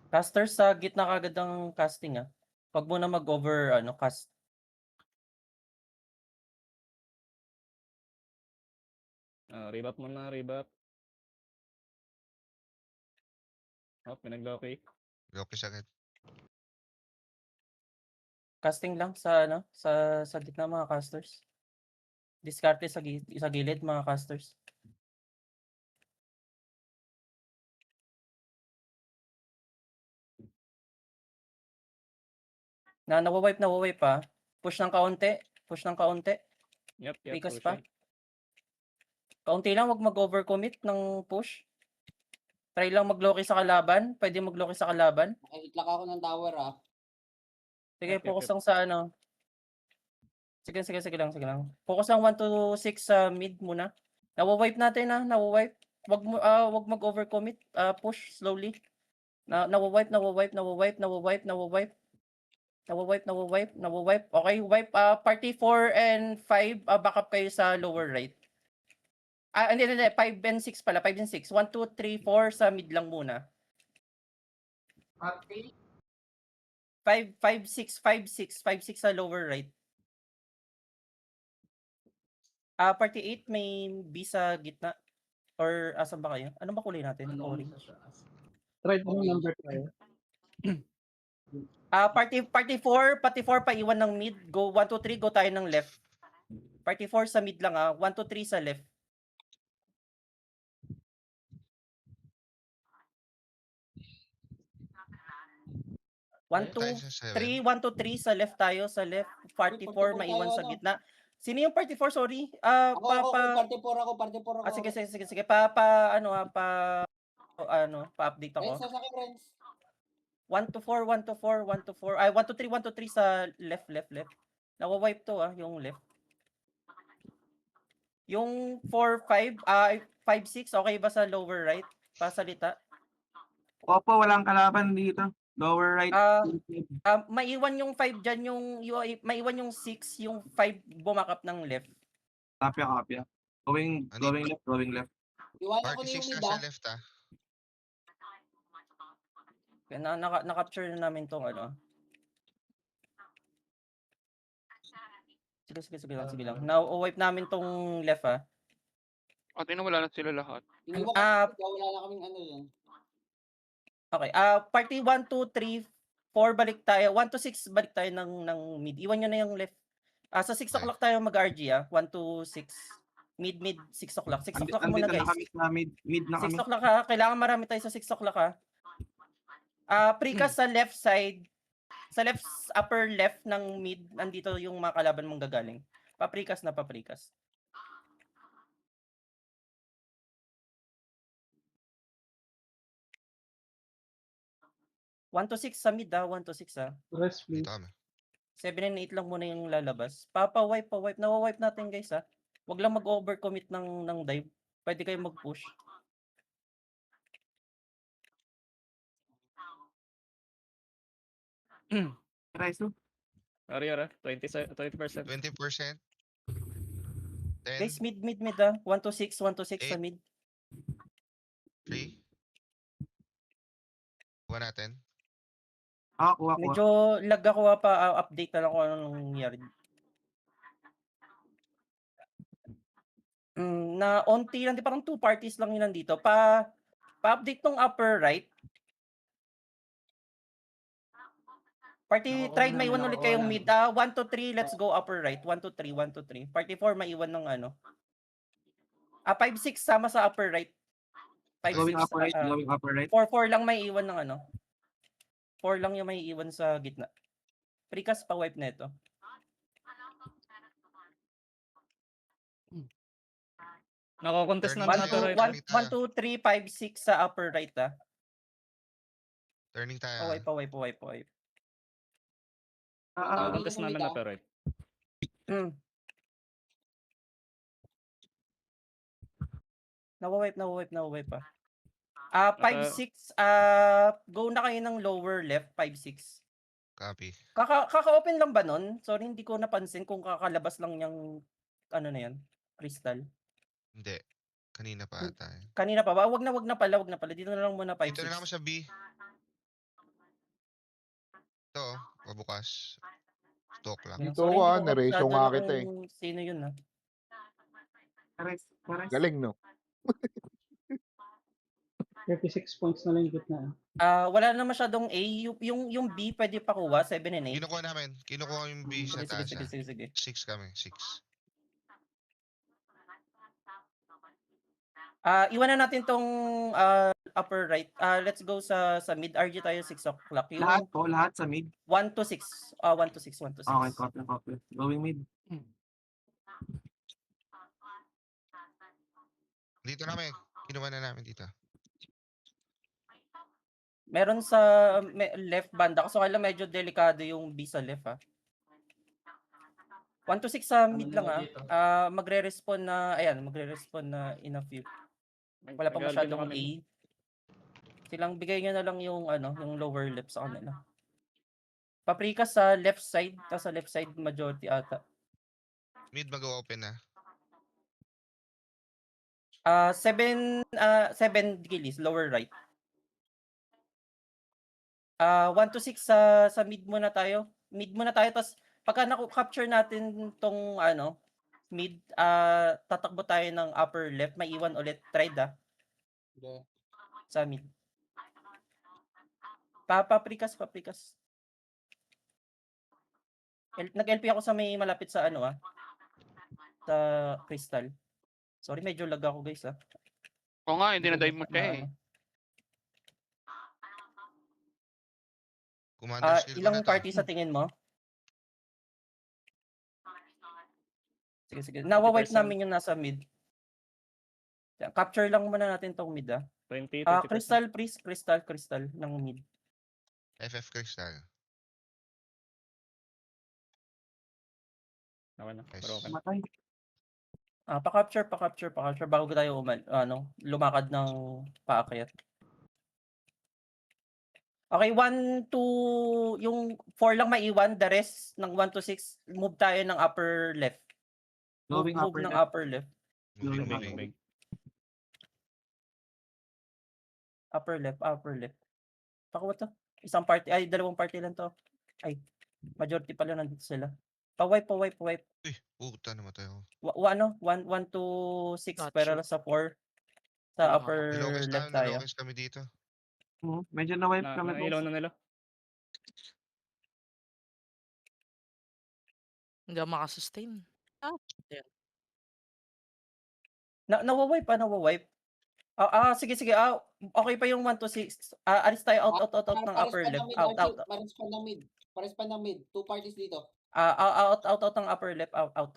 Casters sa gitna kagad ng casting ah. Wag mo na mag-over cast. Rebap muna, rebap. Oh, pinag-loki. Lokis agad. Casting lang sa sa gitna mga casters. Diskarte sa gilid mga casters. Nawawipe pa. Push ng kaunti. Push ng kaunti. Yep, Pikas pa. pushing. Kaunti lang, wag mag-overcommit ng push. Try lang mag-loki sa kalaban. Pwede mag-loki sa kalaban. Nakitlak ako ng tower ah. Sige, Yep. focus lang sa Sige lang. Focus lang 1 to 6 sa mid muna. Nawawipe natin nawawipe. Wag mag-overcommit. Push slowly. Nawawipe. Okay, wipe. Party 4 and 5, back up kayo sa lower right. Hindi. 5 and 6 pala. 5 and 6. 1, 2, 3, 4 sa mid lang muna. 5, 6 sa lower right. Party 8 may B sa gitna. Or asan ba kayo? Ano ba kulay natin? Orange. Try mo number tayo. Party 4 pa iwan ng mid. Go 1 2 3 go tayo ng left. Party 4 sa mid lang 1 2 3 sa left. 1 2 3 1 2 3 sa left tayo sa left. Party 4 maiwan sa gitna. Sino yung party 4? Sorry. Ako, party 4 ako. Sige. Pa-update ako. Renz, nasa akin, Renz. 1 to 4. Ay, 1 to 3 sa left. Nawa-wipe to yung left. Yung 4 5 5 6 okay ba sa lower right? Pasalita. Opo, walang kalaban dito. Lower right. Maiwan yung 5 dyan, maiwan yung 6, yung 5 bumakap ng left. Copy. Going left. Iwanan ko Party na yung 6 mid nasa left Na-capture na namin tong Sige lang. Now, wipe namin tong left Ate na wala na sila lahat. wala na kaming yan. Okay. Party 1 2 3 4 balik tayo. 1 to 6 balik tayo ng mid. Iwan nyo na yung left. Sa 6 o'clock tayo mag-RG 1 to 6. Mid 6 o'clock. 6 o'clock muna guys. Mid na 6 kami. o'clock kailangan marami tayo sa 6 o'clock precast sa left side. Sa upper left ng mid, nandito yung mga kalaban mong gagaling. Paprikas. 1 to 6 sa mid 1 to 6 Rest please. 7 and 8 lang muna yung lalabas. Pa-wipe. Nawa-wipe natin guys Wag lang mag-overcommit ng dive. Pwede kayo mag-push. Raiso. Ara, 20%. 20%. 10. Guys, mid 1 to 6 sa mid. 3. Kuha natin. Kuha. Medyo lag ako update na lang kung anong nangyari. Na onti lang, di parang 2 parties lang yun nandito. Pa-update tong upper right. Party try maiwan ulit kayong mid. 1 to 3, let's go upper right. 1 to 3. Party 4 maiwan ng 5 6 sama sa upper right. 5 6 Going upper right. 4 lang may iwan ng 4 lang yung may iwan sa gitna. Precast pa wipe na ito. Nako-contest na natin right. 1 2 3 5 6 sa upper right Turning tayo. Wipe. Nako-contest namin na right. Nawa-wipe 5 6 go na kayo ng lower left 5 6. Copy. Kaka-open lang ba nun? Sorry, hindi ko napansin kung kakalabas lang yung na yan, crystal. Hindi. Kanina pa ata. Kanina pa ba? Wag na pala. Dito na lang muna 5 Dito na lang ako sa B. Ito, pabukas. 2 o'clock. Dito Sorry, ako, hindi ko nareso kabisado nga na kita eh. kung sino yun Pares. Galing, no? 36 points na lang yung gitna. Wala na masyadong A. Yung B pwede pa kuha, 7 and 8. Kinukuha namin. Kinukuha yung B sa Sige, taas. sige, sige, sige. 6 kami. 6. Iwan na natin tong upper right. Let's go sa mid. RG tayo 6 o'clock. Yung Lahat sa mid. 1 to 6. 1 to 6, 1 to 6. Okay, copy. Going mid. Dito namin. Kinuha na namin dito. Meron sa left banda. Kaso kailan medyo delikado yung B sa left 1 to 6 sa mid lang magre-respawn na, magre-respawn na in a few. Wala pa masyadong A. Silang bigay nyo na lang yung yung lower left sa kanila. Paprika sa left side, sa left side majority ata. Mid mag-open na. 7 gillies, lower right. 1 to 6 sa mid muna tayo. Mid muna tayo, tapos pagka capture natin tong mid, tatakbo tayo ng upper left, may iwan ulit, try Okay. sa mid. Paprikas. Nag-LP ako sa may malapit sa sa crystal. Sorry, medyo lag ako guys Oo nga, hindi na-dive mo siya eh. Commander skill ko na Ilang to. party sa tingin mo? Sige. Nawa-wipe 20%. namin yung nasa mid. Capture lang muna natin tong mid 20, 20%. Crystal, please. Crystal ng mid. FF Crystal. Okay na. Nice. Broken. Matay. Pa-capture bago tayo lumakad ng paakyat. Okay, 1 to yung 4 lang maiwan, the rest ng 1 to 6 move tayo ng upper left. Move Going upper ng left. upper left. Moving. Big. Upper left. Pakuha to. Isang party, dalawang party lang to. Ay, majority pala nandito sila. Pa-wipe. Uy, puta namatay ako. 1 to 6 pero sa 4 sa upper left tayo. Nilokes kami dito. Medyo na-wipe kami, Nailaw boss. na nila. Hindi ako makasustain. Nawa-wipe. Sige. Okay pa yung 1 to 6. Alis tayo out ng upper left. Out. Pares pa ng mid. 2 parties dito. Out ng upper left. Out. Out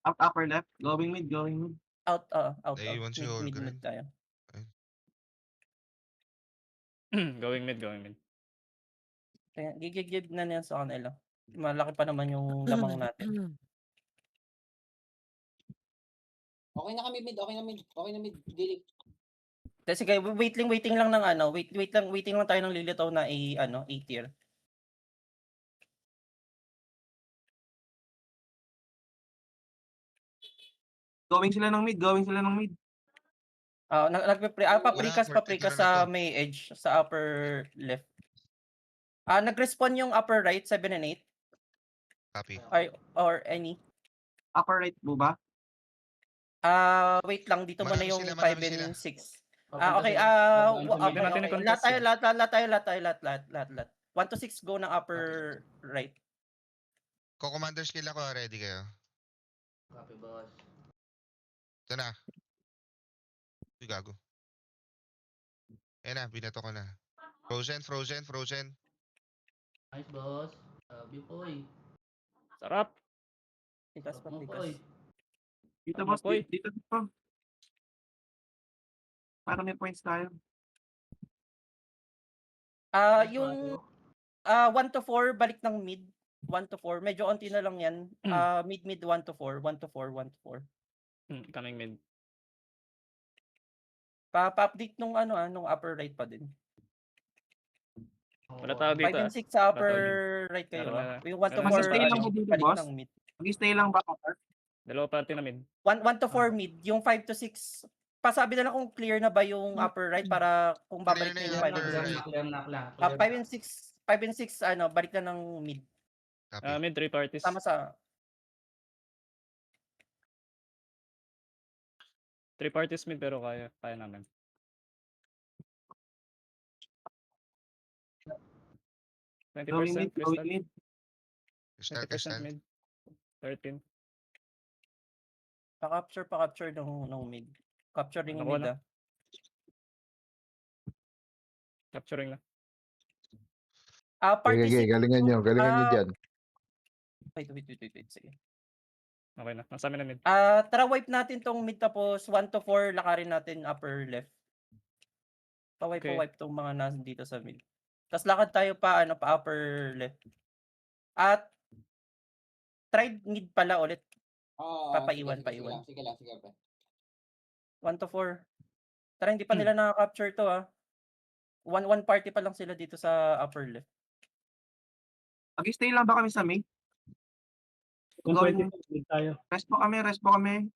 upper left. Going mid. Out. Naiwan si Holgren. Mid tayo. Going mid. Kaya gigigib na niyan sa kanila. Malaki pa naman yung lamang natin. Okay na mid. Dili. Sige, waiting lang ng waiting lang tayo ng lilitaw na A tier. Going sila ng mid. Paprikas Tira na sa to. may edge sa upper left. Nag-respawn yung upper right 7 and 8 Copy. or any. Upper right po ba? Wait lang, dito muna Marami yung sila, 5 marami and sila. 6. Okay, lahat. 1 to 6 go ng upper right. Ko-commander skill ako. Ready kayo? Copy, boss. Ito na. Uy, gago. Ayan na, binato ko na. Frozen. Nice, boss. Sabi po eh. Sarap. Tikas. Dito, Tama boss. po eh. Dito. Para may points tayo. Yung 1 to 4 balik ng mid. 1 to 4, medyo onti na lang yan. Mid 1 to 4. Coming mid. Pa-update nung nung upper right pa din. Wala tao 5 dito. and 6 sa upper right kayo. Meron na. Yung 1 to Meron 4 na. Stay lang mo dito, balik boss? ng mid. Mag-stay lang ba upper? Dalawa party na mid. 1 to 4 mid, yung 5 to 6. Pasabi na lang kung clear na ba yung upper right para kung babalik Clear na na yung yung 5 and upper 6. right. Clear na lang. 5 and 6 5 and 6, ano, balik na ng mid. Copy. Mid 3 parties. Tama sa 3 parties mid pero kaya namin. Going 20% mid, crystal. going mid. Crystal, 20% crystal. mid. 13. pa-capture ng mid. Capturing Nakuha mid, na. ah. Capturing na. Party Sige, six. galingan nyo Ah, dyan. Wait. Sige. Okay na. Nasa amin na mid. Tara wipe natin tong mid tapos 1 to 4 lakarin natin upper left. Okay. Pa-wipe tong mga nasa dito sa mid. Tapos lakad tayo pa upper left. At try mid pala ulit. Papaiwan. Sige lang. 1 to 4. Tara, hindi pa Hmm. nila nakaka-capture to, ah. One party pa lang sila dito sa upper left. Mag-stay lang ba kami sa main? Kung Going 20 mid tayo. Rest po kami.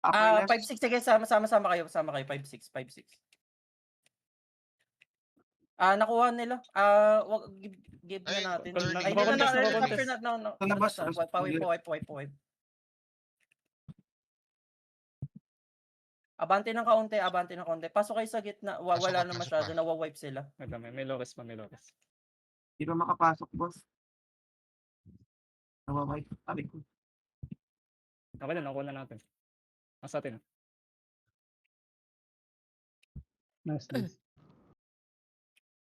Upper left. 5-6, sige, sama kayo, 5-6. Nakuha nila. Give Ay, na natin. turning. Ay, Nababantas, no, nababantas. capture na, no. Ito na, boss. Wipe. Abante ng kaunti. Pasok kayo sa gitna. Pasok Wala ka, na pasok masyado, ka. nawa-wipe sila. May locus pa, may locus. Di ba makapasok, boss? Nawaway. Sabi ko. Okay na, nakuha na natin. Nasa atin. Nice.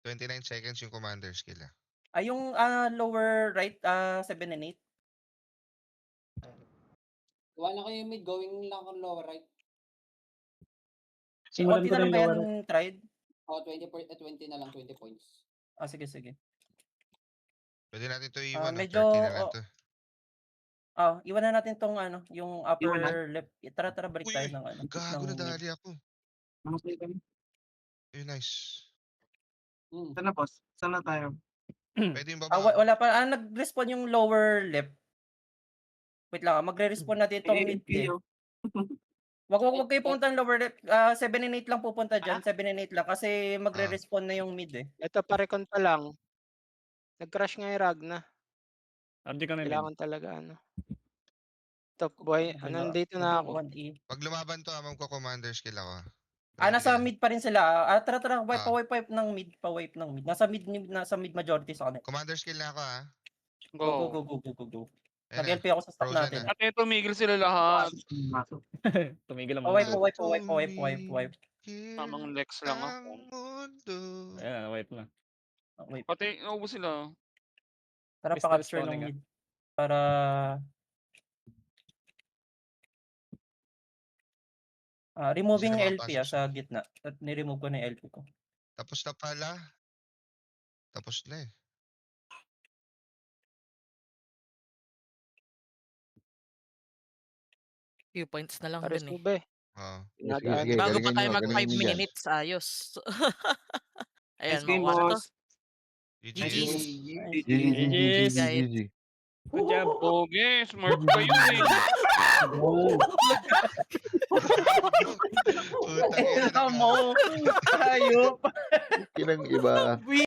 29 seconds yung commander skill. Yung lower right, 7 and 8. Iwan na kayo yung mid, going lang ang lower right. Simulan Konti ko na na lang yung ba lower. yan tried? 20 na lang, 20 points. Sige. Pwede natin to iwan. medyo, 30 na lang to. Iwan na natin tong yung upper Iwan left. Tara, balik Uy, tayo ng Gago na ng mid. dali ako. Namasay kami. Ay, nice. Saan na, boss? Saan na tayo? Pwede yung baba. Wala pa. Nag-respawn yung lower left. Wait lang, magre-respawn natin itong mid. Wag kayo pumunta ng lower left. 7 and 8 lang pupunta dyan. 7 and 8 lang kasi magre-respawn na yung mid eh. Ito parecon pa lang. Nag-crash nga yung Ragna. RG kami mid. Kailangan talaga Top boy, nandito na ako. 1E. Pag lumaban to, amam ko commander skill ako. Nasa mid pa rin sila. Tara, Ah. pa-wipe ng mid. Nasa mid majority sa kanila. Commander skill na ako Go. Go. Nag-LP ako sa stock Frozen natin. na. Ate, tumigil sila lahat. Masok. Tumigil ang Wipe. Tamang Lex lang ako. Ang mundo. Ayan, wipe na. Wipe. Pati, naubos sila. Tara, Crystal pa-capture ng spawning, mid. Para... removing Sila LP makapasok sa gitna. At niremove ko na yung LP ko. Tapos na pala. Tapos na eh. Few points na lang Pares dun eh. mo ba? Oo. Sige, Bago pa galingan tayo nyo, mag 5 galingan nyo dyan. minutes, ayos. Ayan, Nice game, makuha na to. boss. GG's. GG's. GG. Good job. Pogi, smart pa yun eh. Putang ina, Mo! Hayop! Kinang iba.